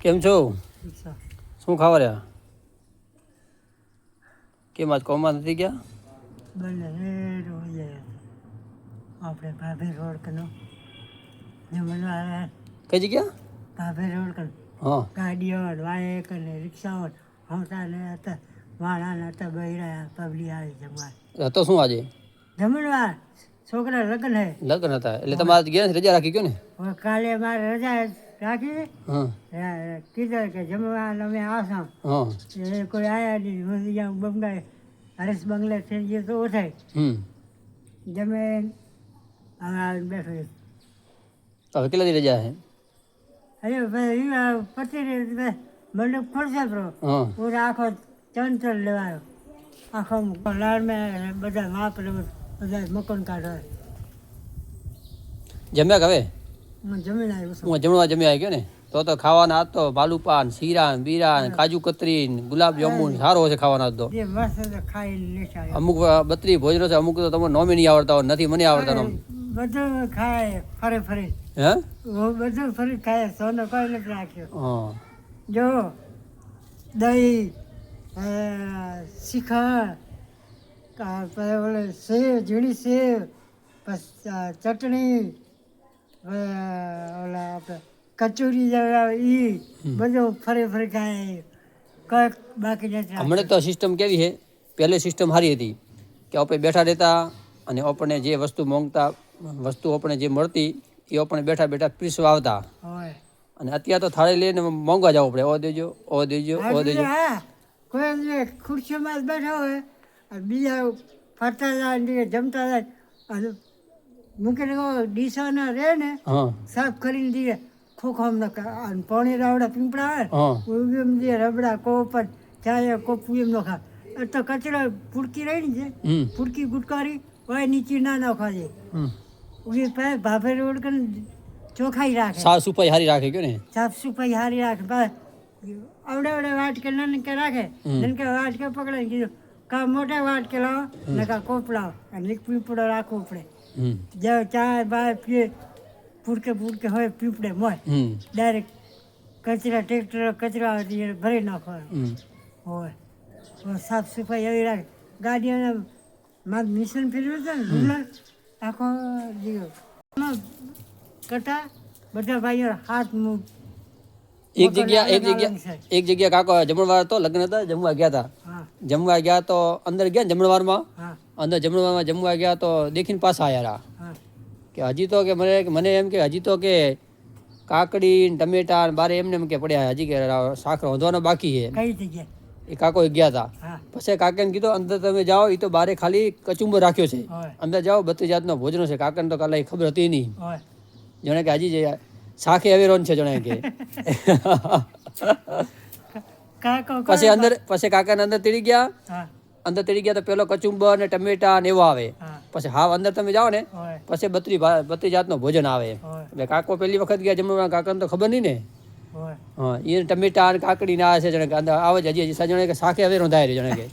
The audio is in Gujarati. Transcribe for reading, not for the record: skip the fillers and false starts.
કેમ છો? શું ખાવા રહ્યા? કેમ આજ કોમમાં નથી ગયા? આપણે ભાભી રોડ કનો જમણવાર કઈ જગ્યા? ભાભી રોડ કનો હા ગાડીઓ બાઇક અને રિક્ષાઓ આવતા ને હતા વાળાને હતા બૈરા પબ્લિક આવી જમવા હતો શું આજે? જમણવાર છોકરા લગ્ન હે લગ્ન હતા એટલે તમે આજ ગયા રજા રાખી ગયો ને? હવે કાલે મારે રજા રાખી હા કીધું કે જમવા અમે આવશો હા એ કોઈ આયા નહીં હું ત્યાં બંગાળ હરેશ બંગલે થઈ ગયો તો ઉઠાય જમે બેઠો હવે કેટલા દી રજા છે? અરે ભાઈ પતિ મંડપ ખોલશે બ્રો હા પૂરો આખો ચંચળ લેવાયો આખો લાડમાં બધા માપ બધા મકાન કાઢો જમ્યા કે હવે? હું જમીન આવ્યો છું હું જમવા જમ્યા આવી ગયો ને તો ખાવાના આજ તો બાલુપાન શીરા બીરા કાજુ કતરી ગુલાબ જાંબુ સારો છે ખાવાના આજ તો. જે મસ્ત ખાઈને લેશે અમુક બત્રી ભોજનો છે અમુક તો તમને નોમે નહીં આવડતા હોય નથી મને આવડતા નોમ. બધું ખાય ફરી ફરી હે બધું ફરી ખાય સોનો કોઈ નથી રાખ્યો હા જો દહીં શિખર ઓલે સેવ ઝીણી સેવ પછી ચટણી ઓલા આપણે કચોરી ઈ બધું ફરી ફરી ખાય કંઈક બાકી નથી હમણાં તો સિસ્ટમ કેવી છે? પહેલે સિસ્ટમ સારી હતી કે આપણે બેઠા રહેતા અને આપણને જે વસ્તુ માંગતા વસ્તુ આપણે જે મળતી એ આપણે બેઠા બેઠા પીરસવા આવતા હોય અને અત્યારે તો થાળી લઈને માંગવા જવું પડે ઓ દેજો ઓ દેજો ઓ દેજો. હા કોઈ ખુરશીમાં જ બેઠા હોય અને બીજા ફરતા જાય ને જમતા જાય અને મૂકીને ડીસાના રહે ને હા સાફ કરીને દઈએ ખોખામ ન પાણી રાવડા પીંપળા હા હોય એમ દે રબડા કોપ ચાય કોપું એમ ન ખા એ તો કચરો ફૂડકી રહી ને છે ફૂડકી ગુટકારી હોય નીચે ના નાખવા દે ઉભી પાસે ભાભે રોડ કરીને ચોખાઈ રાખે સાફ સફાઈ સારી રાખે ગયો ને સાફ સફાઈ સારી રાખે આવડે આવડે વાટકે નાનકે રાખે નાનકે વાટકે પકડે કીધું કા મોટા વાટકે લાવો ને કા કોપ લાવો અને એક પીપળો રાખવો પડે જે ચા બા પીએ ફૂડકે હોય પીપળે મોય ડાયરેક્ટ કચરા ટ્રેક્ટર કચરા આવે ભરી નાખવાનો હોય સાફ સફાઈ એવી રાખે ગાડીઓને મારું મિશન ફેરવ્યું છે ને રૂલર આખો દિવસ કટા બધા ભાઈઓ હાથ મુખ એક જગ્યા કાકો જમણવાર તો લગ્ન હતા જમવા ગયા હતા જમવા ગયા તો અંદર ગયા જમણવારમાં અંદર જમણવારમાં જમવા ગયા તો દેખીને પાછા આવ્યા કે હજી તો કે મને એમ કે હજી તો કે કાકડી ટમેટા બારે એમને એમ કે પડ્યા હજી કે શાક રાંધવાનો બાકી છે કઈ જગ્યાએ એ કાકો ગયા હતા પછી કાકાને કીધું અંદર તમે જાઓ એ તો બારે ખાલી કચુંબર રાખ્યો છે અંદર જાઓ 32 જાતનો ભોજનો છે કાકાને તો કાલે ખબર હતી નહીં જાણે કે હજી શાકે અવેરોન છે જાણે કે પછી કાકાને અંદર તેડી ગયા તો પેલો કચુંબર ને ટમેટા ને એવો આવે પછી હાવ અંદર તમે જાઓ ને પછી 32 જાતનો ભોજન આવે એટલે કાકો પહેલી વખત ગયા જમવા કાકાને તો ખબર નહીં ને હા એ ટમેટા અને કાકડી ના છે જાણે કે અંદર આવે છે હજી જાણે કે શાકે હવે રોંધાય જાણે કે